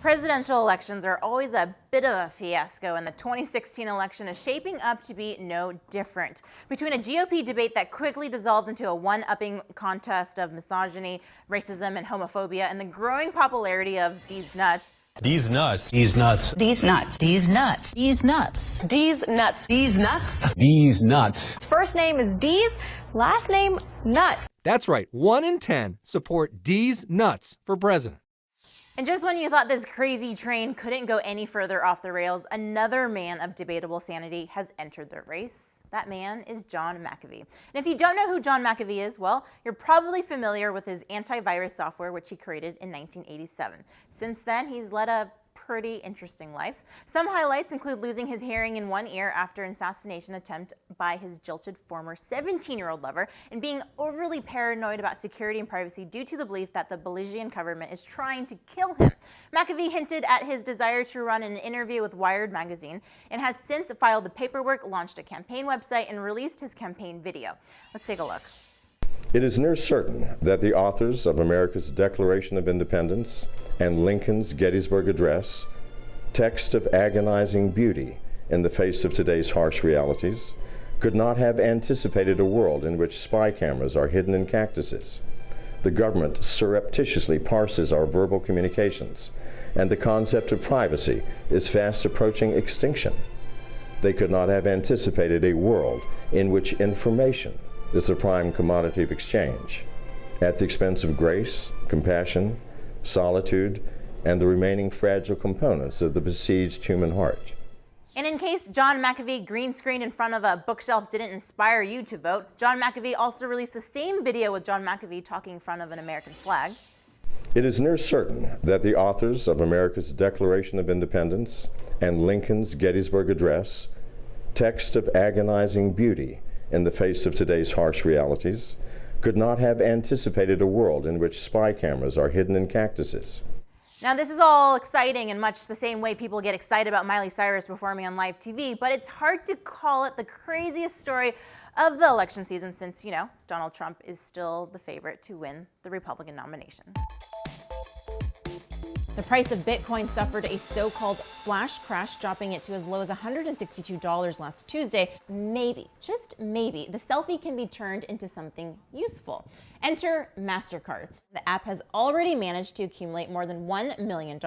Presidential elections are always a bit of a fiasco, and the 2016 election is shaping up to be no different. Between a GOP debate that quickly dissolved into a one-upping contest of misogyny, racism, and homophobia, and the growing popularity of these nuts, These nuts. These nuts. These nuts. These nuts. These nuts. These nuts. These nuts. These nuts. First name is Dees, last name Nuts. That's right. 1 in 10 support D's nuts for president. and just when you thought this crazy train couldn't go any further off the rails, another man of debatable sanity has entered the race. That man is John McAfee. And if you don't know who John McAfee is, well, you're probably familiar with his antivirus software, which he created in 1987. Since then, he's led a pretty interesting life. Some highlights include losing his hearing in one ear after an assassination attempt by his jilted former 17-year-old lover, and being overly paranoid about security and privacy due to the belief that the Belizean government is trying to kill him. McAfee hinted at his desire to run an interview with Wired magazine and has since filed the paperwork, launched a campaign website, and released his campaign video. Let's take a look. It is near certain that the authors of America's Declaration of Independence and Lincoln's Gettysburg Address, text of agonizing beauty in the face of today's harsh realities, could not have anticipated a world in which spy cameras are hidden in cactuses. The government surreptitiously parses our verbal communications, and the concept of privacy is fast approaching extinction. They could not have anticipated a world in which information is the prime commodity of exchange, at the expense of grace, compassion, solitude, and the remaining fragile components of the besieged human heart. And in case John McAfee green screen in front of a bookshelf didn't inspire you to vote, John McAfee also released the same video with John McAfee talking in front of an American flag. It is near certain that the authors of America's Declaration of Independence and Lincoln's Gettysburg Address, text of agonizing beauty in the face of today's harsh realities, could not have anticipated a world in which spy cameras are hidden in cactuses. Now, this is all exciting in much the same way people get excited about Miley Cyrus performing on live TV, but it's hard to call it the craziest story of the election season since, Donald Trump is still the favorite to win the Republican nomination. The price of Bitcoin suffered a so-called flash crash, dropping it to as low as $162 last Tuesday. Maybe, just maybe, the selfie can be turned into something useful. Enter MasterCard. The app has already managed to accumulate more than $1 million